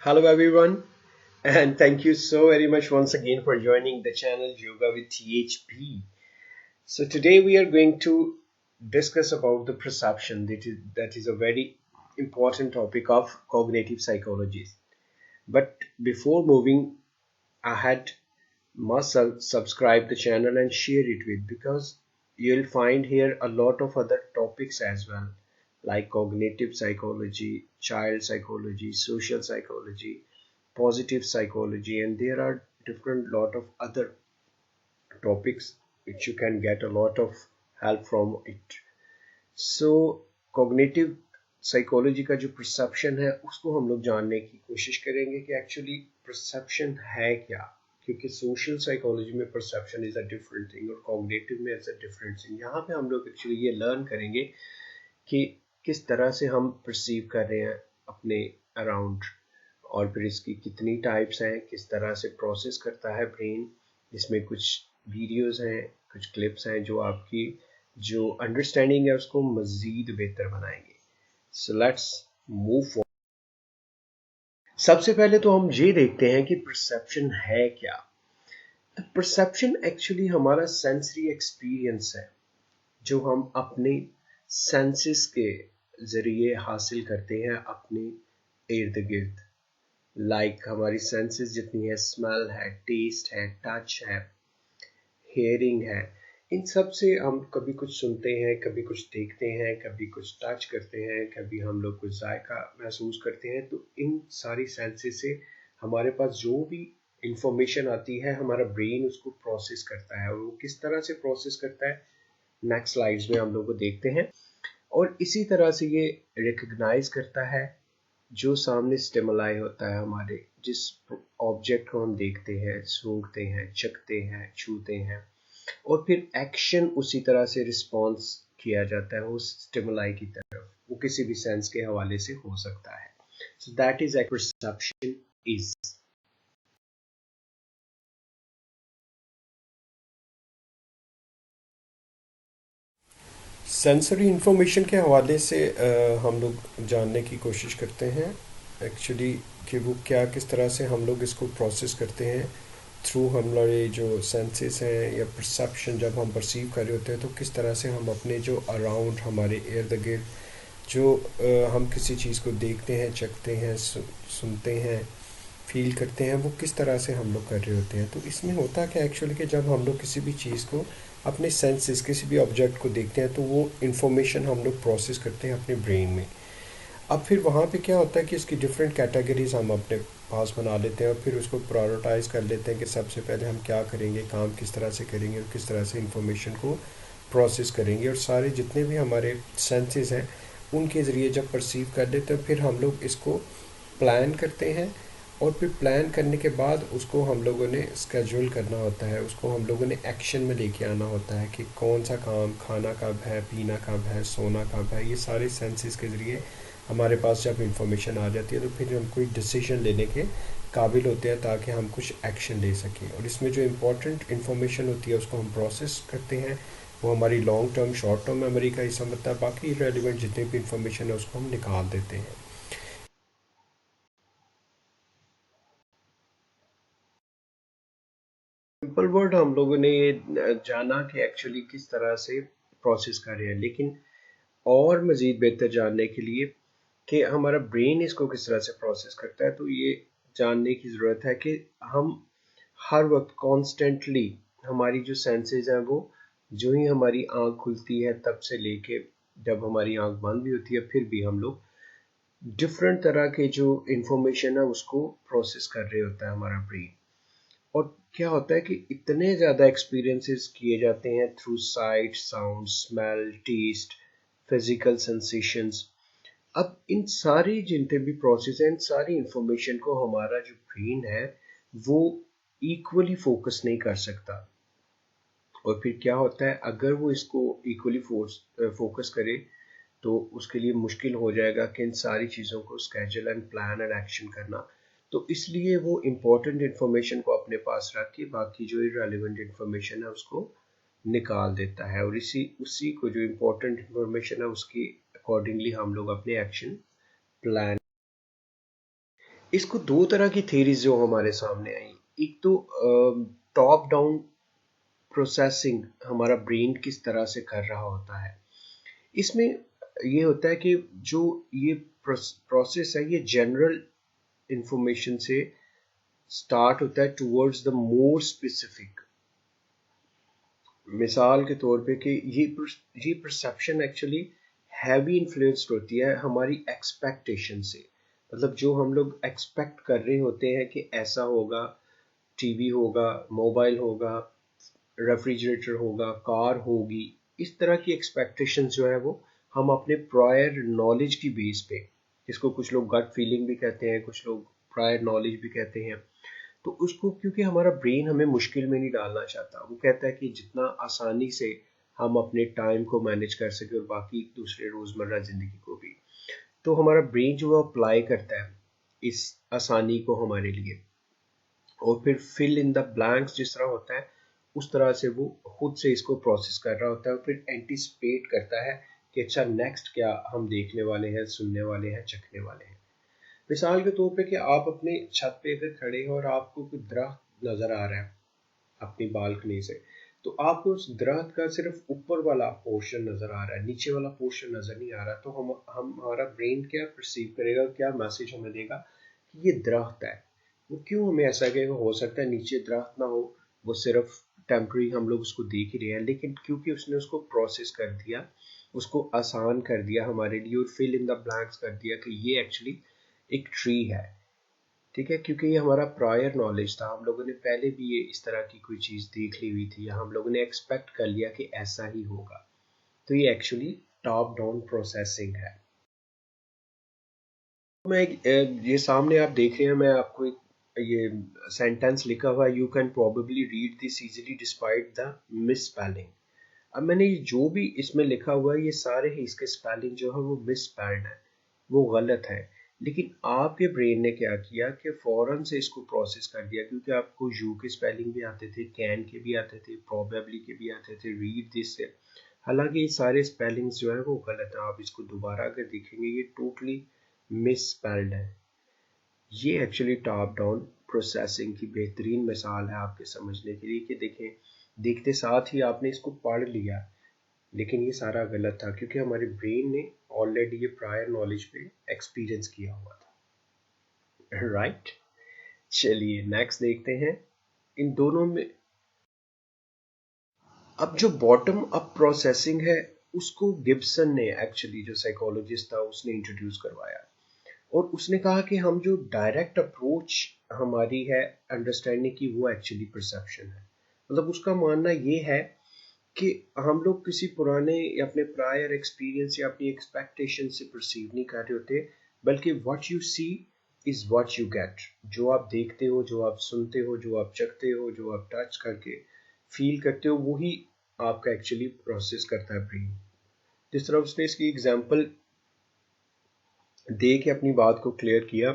Hello everyone, and thank you so very much once again for joining the channel Yoga with THP. So today we are going to discuss about the perception that is a very important topic of cognitive psychology. But before moving ahead, must subscribe the channel and share it with, because you'll find here a lot of other topics as well, like cognitive psychology, child psychology, social psychology, positive psychology, and there are different lot of other topics which you can get a lot of help from it. So cognitive psychology का जो perception है उसको हम लोग जानने की कोशिश करेंगे कि एक्चुअली परसेप्शन है क्या, क्योंकि सोशल साइकोलॉजी में perception is a different thing और कॉग्निटिव में इज अ डिफरेंट थिंग। यहाँ पे हम लोग एक्चुअली ये लर्न करेंगे कि किस तरह से हम परसीव कर रहे हैं अपने अराउंड, और फिर इसकी कितनी टाइप्स हैं, किस तरह से प्रोसेस करता है ब्रेन। इसमें कुछ वीडियोस हैं, कुछ क्लिप्स हैं जो आपकी जो अंडरस्टैंडिंग है उसको मज़ीद बेहतर बनाएंगे। So let's move forward. सबसे पहले तो हम ये देखते हैं कि परसेप्शन है क्या। परसेप्शन एक्चुअली हमारा सेंसरी एक्सपीरियंस है जो हम अपने सेंसेस के जरिए हासिल करते हैं अपने इर्द गिर्द। लाइक हमारी सेंसेस जितनी है, स्मेल है, टेस्ट है, टच है, हेयरिंग है, इन सब से हम कभी कुछ सुनते हैं, कभी कुछ देखते हैं, कभी कुछ टच करते हैं, कभी हम लोग कुछ जायका महसूस करते हैं। तो इन सारी सेंसेस से हमारे पास जो भी इंफॉर्मेशन आती है हमारा ब्रेन उसको प्रोसेस करता है, और वो किस तरह से प्रोसेस करता है नेक्स्ट स्लाइड्स में हम लोग को देखते हैं। और इसी तरह से ये रिकग्नाइज करता है जो सामने स्टिमुलाई होता है हमारे, जिस ऑब्जेक्ट को हम देखते हैं, सूंघते हैं, चखते हैं, छूते हैं, और फिर एक्शन उसी तरह से रिस्पॉन्स किया जाता है उस स्टिमुलाई की तरफ। वो किसी भी सेंस के हवाले से हो सकता है। So that is perception is. Sensory information के हवाले से हम लोग जानने की कोशिश करते हैं एक्चुअली कि वो क्या, किस तरह से हम लोग इसको प्रोसेस करते हैं थ्रू हमारे जो सेंसेस हैं, या परसेप्शन जब हम परसीव कर रहे होते हैं तो किस तरह से हम अपने जो अराउंड हमारे इर्द गिर्द जो हम किसी चीज़ को देखते हैं, चखते हैं, सुनते हैं, फील करते हैं, वो किस तरह से हम लोग कर रहे होते हैं। तो इसमें होता क्या एक्चुअली कि जब हम लोग किसी भी चीज़ को अपने सेंसेस, किसी भी ऑब्जेक्ट को देखते हैं तो वो इन्फॉर्मेशन हम लोग प्रोसेस करते हैं अपने ब्रेन में। अब फिर वहाँ पे क्या होता है कि इसकी डिफरेंट कैटेगरीज हम अपने पास बना लेते हैं, और फिर उसको प्रायोरिटाइज कर लेते हैं कि सबसे पहले हम क्या करेंगे, काम किस तरह से करेंगे, और किस तरह से इंफॉर्मेशन को प्रोसेस करेंगे। और सारे जितने भी हमारे सेंसेस हैं उनके ज़रिए जब परसीव कर लेते हैं फिर हम लोग इसको प्लान करते हैं, और फिर प्लान करने के बाद उसको हम लोगों ने स्केड्यूल करना होता है, उसको हम लोगों ने एक्शन में लेके आना होता है कि कौन सा काम, खाना कब है, पीना कब है, सोना कब है। ये सारे सेंसेस के ज़रिए हमारे पास जब इंफॉर्मेशन आ जाती है तो फिर हम कोई डिसीजन लेने के काबिल होते हैं ताकि हम कुछ एक्शन ले सकें। और इसमें जो इम्पोर्टेंट इन्फॉर्मेशन होती है उसको हम प्रोसेस करते हैं, वो हमारी long term, short term memory का हिस्सा बनता है। बाकी रेलिवेंट जितनी भी इंफॉर्मेशन है उसको हम निकाल देते हैं। सिंपल वर्ड हम लोगों ने ये जाना कि एक्चुअली किस तरह से प्रोसेस कर रहे हैं, लेकिन और मज़ीद बेहतर जानने के लिए कि हमारा ब्रेन इसको किस तरह से प्रोसेस करता है, तो ये जानने की ज़रूरत है कि हम हर वक्त कॉन्स्टेंटली हमारी जो सेंसेस हैं वो जो ही हमारी आँख खुलती है तब से लेके जब हमारी आँख बंद भी होती है फिर भी हम लोग डिफरेंट तरह के जो इंफॉर्मेशन है उसको प्रोसेस कर रहे होता है हमारा ब्रेन। और क्या होता है कि इतने ज़्यादा एक्सपीरियंसेस किए जाते हैं through sight, sound, smell, taste, physical sensations. अब इन सारी जितने भी प्रोसेस हैं, इन सारी इंफॉर्मेशन को हमारा जो ब्रेन है वो इक्वली फोकस नहीं कर सकता। और फिर क्या होता है, अगर वो इसको इक्वली फोकस करे तो उसके लिए मुश्किल हो जाएगा कि इन सारी चीज़ों को schedule and plan and action करना। तो इसलिए वो इम्पोर्टेंट इन्फॉर्मेशन को अपने पास रख के बाकी जो इररिलेवेंट इन्फॉर्मेशन है उसको निकाल देता है, और इसी उसी को जो इम्पोर्टेंट इन्फॉर्मेशन है उसकी अकॉर्डिंगली हम लोग अपने एक्शन प्लान। इसको दो तरह की थेरीज जो हमारे सामने आई, एक तो टॉप डाउन प्रोसेसिंग हमारा ब्रेन किस तरह से कर रहा होता है। इसमें ये होता है कि जो ये प्रोसेस है ये जनरल इंफॉर्मेशन से स्टार्ट होता है टुवर्ड्स द मोर स्पेसिफिक। मिसाल के तौर पे कि ये परसेप्शन एक्चुअली हैवी इन्फ्लुएंस्ड होती है हमारी एक्सपेक्टेशन से। मतलब जो हम लोग एक्सपेक्ट कर रहे होते हैं कि ऐसा होगा, टीवी होगा, मोबाइल होगा, रेफ्रिजरेटर होगा, कार होगी, इस तरह की एक्सपेक्टेशन जो है वो हम अपने प्रायर नॉलेज की बेस पे, इसको कुछ लोग गट फीलिंग भी कहते हैं, कुछ लोग प्रायर नॉलेज भी कहते हैं, तो उसको क्योंकि हमारा ब्रेन हमें मुश्किल में नहीं डालना चाहता, वो कहता है कि जितना आसानी से हम अपने टाइम को मैनेज कर सके और बाकी दूसरे रोजमर्रा जिंदगी को भी, तो हमारा ब्रेन जो है अप्लाई करता है इस आसानी को हमारे लिए, और फिर फिल इन द ब्लैंक्स जिस तरह होता है उस तरह से वो खुद से इसको प्रोसेस कर रहा होता है और फिर एंटिसिपेट करता है कि अच्छा नेक्स्ट क्या हम देखने वाले हैं, सुनने वाले हैं, चखने वाले हैं। मिसाल के तौर पे कि आप अपने छत पे अगर खड़े हैं और आपको कोई दरख्त नजर आ रहा है अपनी बालकनी से, तो आपको उस दरख्त का सिर्फ ऊपर वाला पोर्शन नजर आ रहा है, नीचे वाला पोर्शन नजर नहीं आ रहा, तो हम हमारा ब्रेन क्या परसीव करेगा, क्या मैसेज हमें देगा कि ये दरख्त है। वो क्यों हमें ऐसा कहेगा, हो सकता है नीचे दरख्त ना हो, वो सिर्फ टेम्पररी हम लोग उसको देख ही रहे हैं, लेकिन क्योंकि उसने उसको प्रोसेस कर दिया, उसको आसान कर दिया हमारे लिए और फिल इन द ब्लैंक्स कर दिया कि ये एक्चुअली एक ट्री है। ठीक है, क्योंकि ये हमारा प्रायर नॉलेज था, हम लोगों ने पहले भी ये इस तरह की कोई चीज देख ली हुई थी या हम लोगों ने एक्सपेक्ट कर लिया कि ऐसा ही होगा, तो ये एक्चुअली टॉप डाउन प्रोसेसिंग है। मैं ये सामने आप देख रहे हैं, मैं आपको एक ये सेंटेंस लिखा हुआ है, you can probably read this easily despite the miss spelling. अब मैंने ये जो भी इसमें लिखा हुआ है ये सारे ही इसके स्पेलिंग जो है वो मिस स्पेल्ड है, वो गलत है, लेकिन आपके ब्रेन ने क्या किया कि फौरन से इसको प्रोसेस कर दिया, क्योंकि आपको यू के स्पेलिंग भी आते थे, कैन के भी आते थे, प्रोबेबली के भी आते थे, रीड दिस से, हालांकि ये सारे स्पेलिंग्स जो है वो गलत है। आप इसको दोबारा अगर देखेंगे ये टोटली मिस स्पेल्ड है। ये एक्चुअली टॉप डाउन प्रोसेसिंग की बेहतरीन मिसाल है आपके समझने के लिए कि देखें, देखते साथ ही आपने इसको पढ़ लिया, लेकिन ये सारा गलत था क्योंकि हमारे ब्रेन ने ऑलरेडी ये प्रायर नॉलेज पे एक्सपीरियंस किया हुआ था। राइट, चलिए नेक्स्ट देखते हैं इन दोनों में। अब जो बॉटम अप प्रोसेसिंग है उसको गिब्सन ने एक्चुअली, जो साइकोलॉजिस्ट था, उसने इंट्रोड्यूस करवाया और उसने कहा कि हम जो डायरेक्ट अप्रोच हमारी है अंडरस्टैंडिंग की वो एक्चुअली परसेप्शन है। मतलब उसका मानना ये है कि हम लोग किसी पुराने या अपने प्रायर एक्सपीरियंस या अपनी एक्सपेक्टेशन से परसीव नहीं कर रहे होते, बल्कि what you see is what you get. जो आप देखते हो, जो आप सुनते हो, जो आप चखते हो, जो आप टच करके फील करते हो, वही आपका एक्चुअली प्रोसेस करता है ब्रेन। जिस तरह उसने इसकी एग्जांपल दे के अपनी बात को क्लियर किया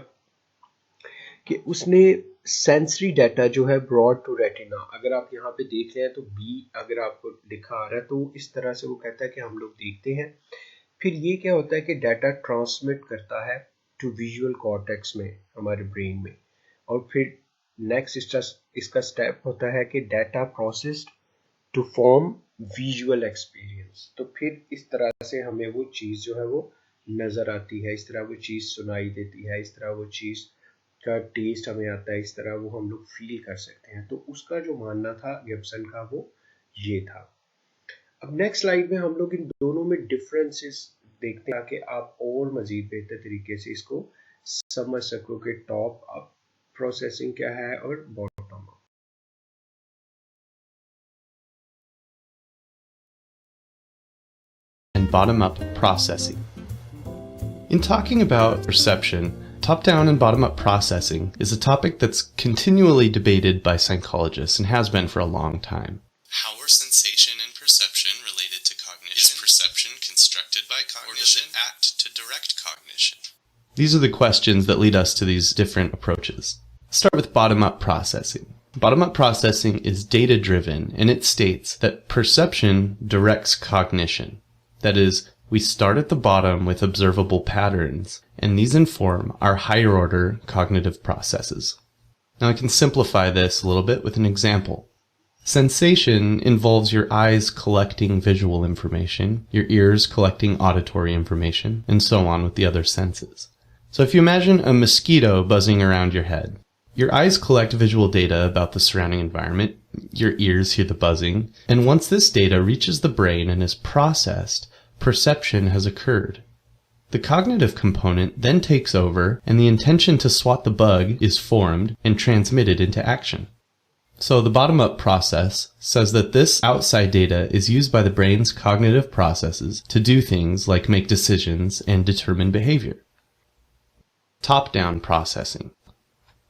कि उसने सेंसरी डाटा जो है ब्रॉड टू रेटिना, अगर आप यहाँ पे देख रहे हैं तो बी अगर आपको लिखा आ रहा है तो इस तरह से वो कहता है कि हम लोग देखते हैं, फिर ये क्या होता है कि डाटा ट्रांसमिट करता है टू विजुअल कॉर्टेक्स में, हमारे ब्रेन में, और फिर नेक्स्ट इसका स्टेप होता है कि data processed to form visual experience. तो फिर इस तरह से हमें वो चीज़ जो है वो नज़र आती है, इस तरह वो चीज़ सुनाई देती है, इस तरह वो चीज़ का टेस्ट हमें आता है, इस तरह वो हम लोग फील कर सकते हैं। तो उसका जो मानना था गिब्सन का वो ये था। अब नेक्स्ट स्लाइड में हम लोग इन दोनों में डिफरेंसेस देखते हैं ताकि आप और मज़ीद बेहतर तरीके से इसको समझ सको कि टॉप अप प्रोसेसिंग क्या है और bottom up. And bottom-up processing. In talking about perception, top-down and bottom-up processing is a topic that's continually debated by psychologists and has been for a long time. How are sensation and perception related to cognition? Is perception constructed by cognition, or does it act to direct cognition? These are the questions that lead us to these different approaches. Let's start with bottom-up processing. Bottom-up processing is data-driven, and it states that perception directs cognition. That is, We start at the bottom with observable patterns, and these inform our higher order cognitive processes. Now I can simplify this a little bit with an example. Sensation involves your eyes collecting visual information, your ears collecting auditory information, and so on with the other senses. So if you imagine a mosquito buzzing around your head, your eyes collect visual data about the surrounding environment, your ears hear the buzzing, and once this data reaches the brain and is processed, perception has occurred. The cognitive component then takes over, and the intention to swat the bug is formed and transmitted into action. So the bottom-up process says that this outside data is used by the brain's cognitive processes to do things like make decisions and determine behavior. Top-down processing.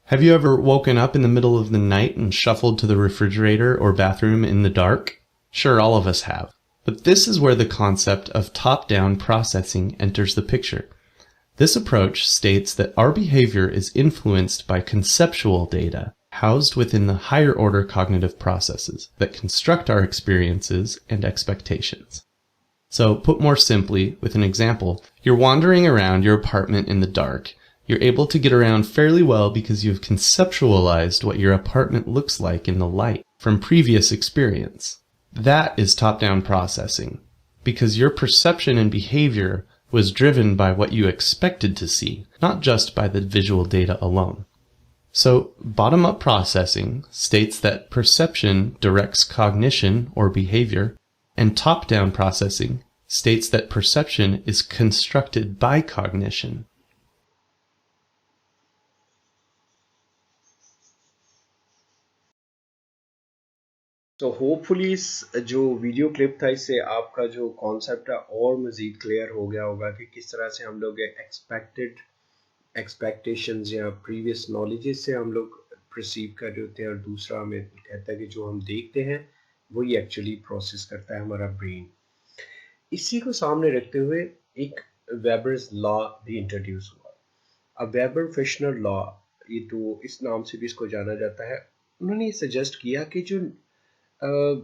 Have you ever woken up in the middle of the night and shuffled to the refrigerator or bathroom in the dark? Sure, all of us have. But this is where the concept of top-down processing enters the picture. This approach states that our behavior is influenced by conceptual data housed within the higher order cognitive processes that construct our experiences and expectations. So, put more simply, with an example, you're wandering around your apartment in the dark. You're able to get around fairly well because you've conceptualized what your apartment looks like in the light from previous experience. That is top-down processing, because your perception and behavior was driven by what you expected to see, not just by the visual data alone. So, bottom-up processing states that perception directs cognition or behavior, and top-down processing states that perception is constructed by cognition. तो hopefully इस जो video clip था इससे आपका जो concept है और मज़ीद क्लियर हो गया होगा कि किस तरह से हम लोग एक्सपेक्टेशंस या प्रीवियस नॉलेजेस से हम लोग परसीव कर रहे होते हैं, और दूसरा हमें कहता है कि जो हम देखते हैं वही एक्चुअली प्रोसेस करता है हमारा ब्रेन। इसी को सामने रखते हुए एक वेबर्स लॉ भी इंट्रोड्यूस हुआ। अब वेबर फिशनर लॉ, ये तो इस नाम से भी इसको जाना जाता है। उन्होंने ये सजेस्ट किया कि जो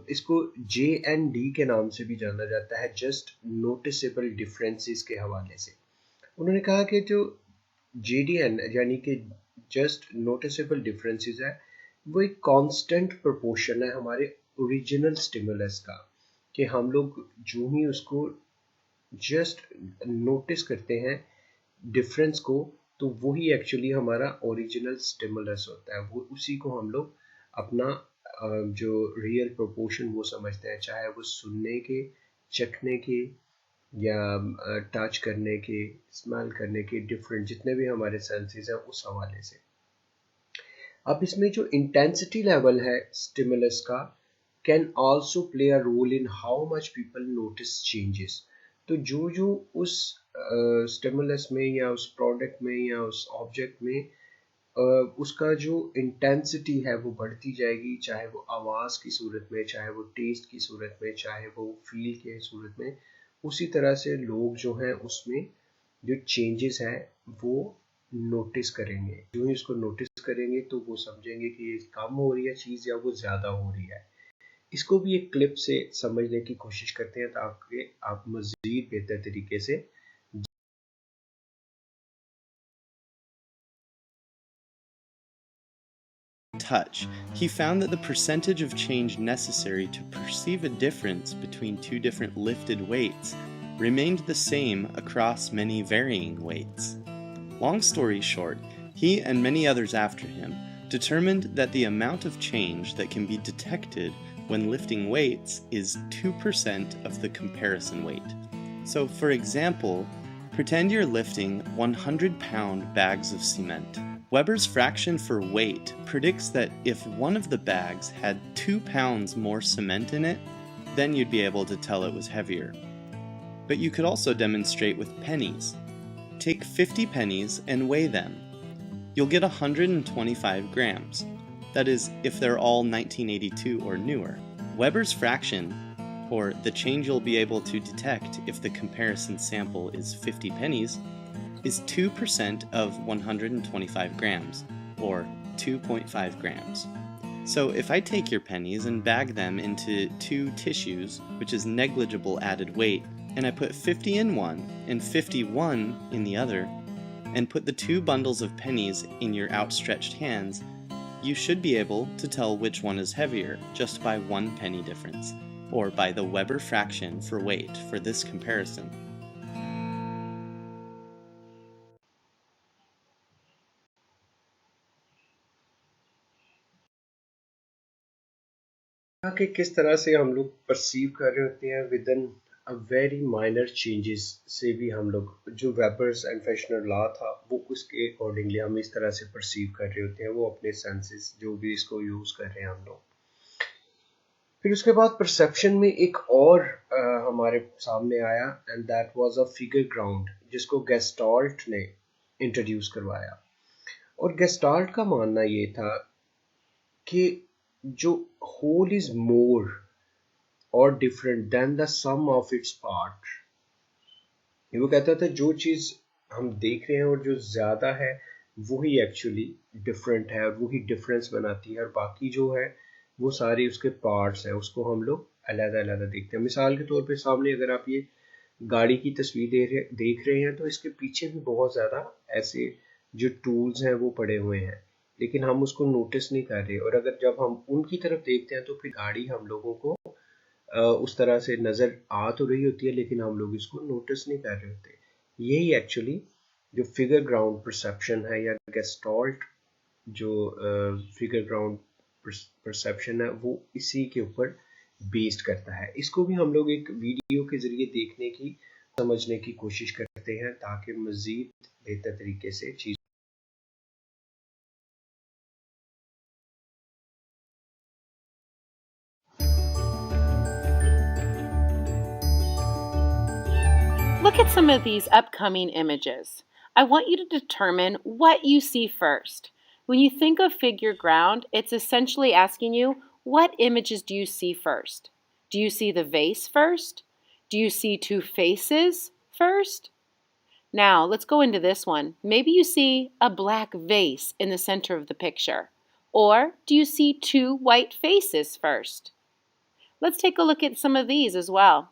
इसको JND के नाम से भी जाना जाता है, जस्ट नोटिसेबल डिफरेंसेस के हवाले से। उन्होंने कहा कि जो JDN यानी कि जस्ट नोटिसेबल डिफरेंसेस है, वो एक कांस्टेंट प्रोपोर्शन है हमारे ओरिजिनल स्टिमुलस का, कि हम लोग जो ही उसको जस्ट नोटिस करते हैं डिफरेंस को, तो वही एक्चुअली हमारा ओरिजिनल स्टिमुलस होता है। वो उसी को हम लोग अपना जो रियल प्रोपोर्शन वो समझते हैं, चाहे वो सुनने के, चखने के, या टच करने के, स्मेल करने के, डिफरेंट जितने भी हमारे सेंसेस हैं उस हवाले से। अब इसमें जो इंटेंसिटी लेवल है स्टिमुलस का can also play a role in how much people notice changes. तो जो जो उस स्टिमुलस में या उस प्रोडक्ट में या उस ऑब्जेक्ट में उसका जो इंटेंसिटी है वो बढ़ती जाएगी, चाहे वो आवाज़ की सूरत में, चाहे वो टेस्ट की सूरत में, चाहे वो फील के सूरत में, उसी तरह से लोग जो हैं उसमें जो चेंजेस हैं वो नोटिस करेंगे। जो ही उसको नोटिस करेंगे तो वो समझेंगे कि ये कम हो रही है चीज़ या वो ज़्यादा हो रही है। इसको भी एक क्लिप से समझने की कोशिश करते हैं ताकि आप मज़ीद बेहतर तरीके से touch, he found that the percentage of change necessary to perceive a difference between two different lifted weights remained the same across many varying weights. Long story short, he and many others after him determined that the amount of change that can be detected when lifting weights is 2% of the comparison weight. So, for example, pretend you're lifting 100-pound bags of cement. Weber's fraction for weight predicts that if one of the bags had 2 pounds more cement in it, then you'd be able to tell it was heavier. But you could also demonstrate with pennies. Take 50 pennies and weigh them. You'll get 125 grams. That is, if they're all 1982 or newer. Weber's fraction, or the change you'll be able to detect if the comparison sample is 50 pennies, is 2% of 125 grams, or 2.5 grams. So if I take your pennies and bag them into 2 tissues, which is negligible added weight, and I put 50 in one and 51 in the other, and put the two bundles of pennies in your outstretched hands, you should be able to tell which one is heavier just by 1 penny difference, or by the Weber fraction for weight for this comparison. कि किस तरह से हम लोग perceive कर रहे होते हैं with in a very minor changes से भी हम लोग जो वेबर्स एंड फेशनर लॉ था वो उसके अकॉर्डिंगली हम इस तरह से परसीव कर रहे होते हैं वो अपने सेंसेस जो भी इसको यूज कर रहे हैं हम लोग। फिर उसके बाद परसेप्शन में एक और हमारे सामने आया and that was a figure ground जिसको गेस्टाल्ट ने इंट्रोड्यूस करवाया। और गेस्टाल्ट का मानना ये था कि जो whole is more or different than the sum of its part। वो कहता था जो चीज हम देख रहे हैं और जो ज्यादा है वही एक्चुअली डिफरेंट है और वही डिफरेंस बनाती है और बाकी जो है वो सारे उसके पार्ट्स हैं उसको हम लोग अलग अलग देखते हैं। मिसाल के तौर पे सामने अगर आप ये गाड़ी की तस्वीर देख रहे हैं तो इसके पीछे भी बहुत ज़्यादा ऐसे जो टूल्स हैं वो पड़े हुए हैं लेकिन हम उसको नोटिस नहीं कर रहे। और अगर जब हम उनकी तरफ देखते हैं तो फिर गाड़ी हम लोगों को उस तरह से नज़र आ तो रही होती है लेकिन हम लोग इसको नोटिस नहीं कर रहे होते। यही एक्चुअली जो फिगर ग्राउंड परसेप्शन है या गेस्टाल्ट जो फिगर ग्राउंड परसेप्शन है वो इसी के ऊपर बेस्ड करता है। इसको भी हम लोग एक वीडियो के जरिए देखने की समझने की कोशिश करते हैं ताकि मजीद बेहतर तरीके से चीज। Look at some of these upcoming images. I want you to determine what you see first. When you think of figure ground, it's essentially asking you, what images do you see first? Do you see the vase first? Do you see two faces first? Now, let's go into this one. Maybe you see a black vase in the center of the picture. Or do you see two white faces first? Let's take a look at some of these as well.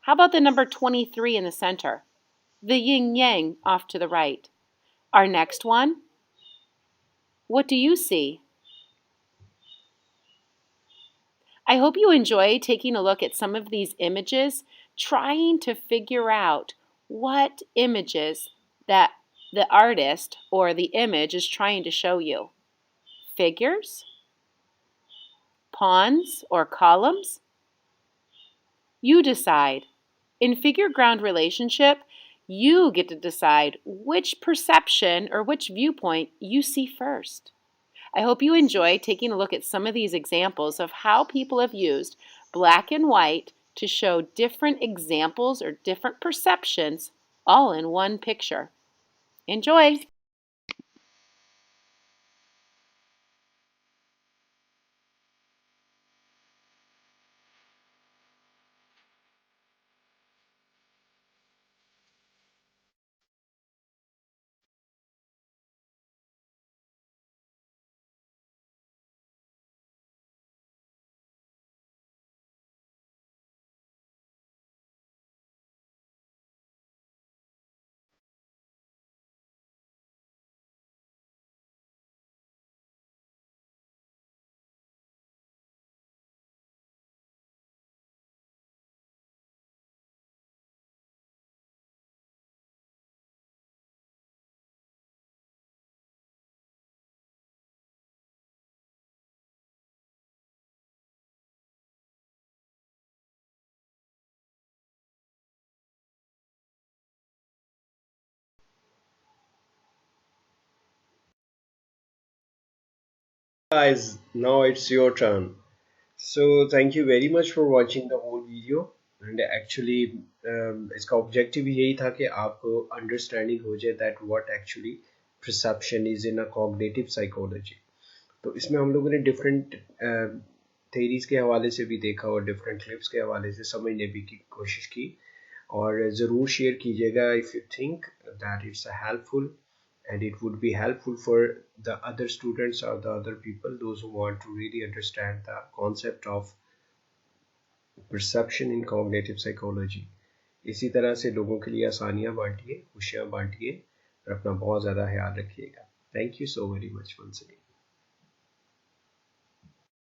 How about the number 23 in the center? The yin-yang off to the right. Our next one, what do you see? I hope you enjoy taking a look at some of these images, trying to figure out what images that the artist or the image is trying to show you. Figures? Pawns or columns? You decide. In figure ground relationship, you get to decide which perception or which viewpoint you see first. I hope you enjoy taking a look at some of these examples of how people have used black and white to show different examples or different perceptions all in one picture. Enjoy! Guys, now it's your turn. So thank you very much for watching the whole video and actually इसका objective यही था कि आपको understanding हो जाए that what actually perception is in a cognitive psychology. तो इसमें हम लोगों ने डिफरेंट थेरीज के हवाले से भी देखा और डिफरेंट क्लिप्स के हवाले से समझने भी की कोशिश की। और ज़रूर शेयर कीजिएगा if you think that it's helpful and it would be helpful for the other students or the other people those who want to really understand the concept of perception in cognitive psychology. इसी तरह से लोगों के लिए आसानियाँ बांटिए, खुशियाँ बांटिए और अपना बहुत ज़्यादा ख्याल रखिएगा। Thank you so very much once again.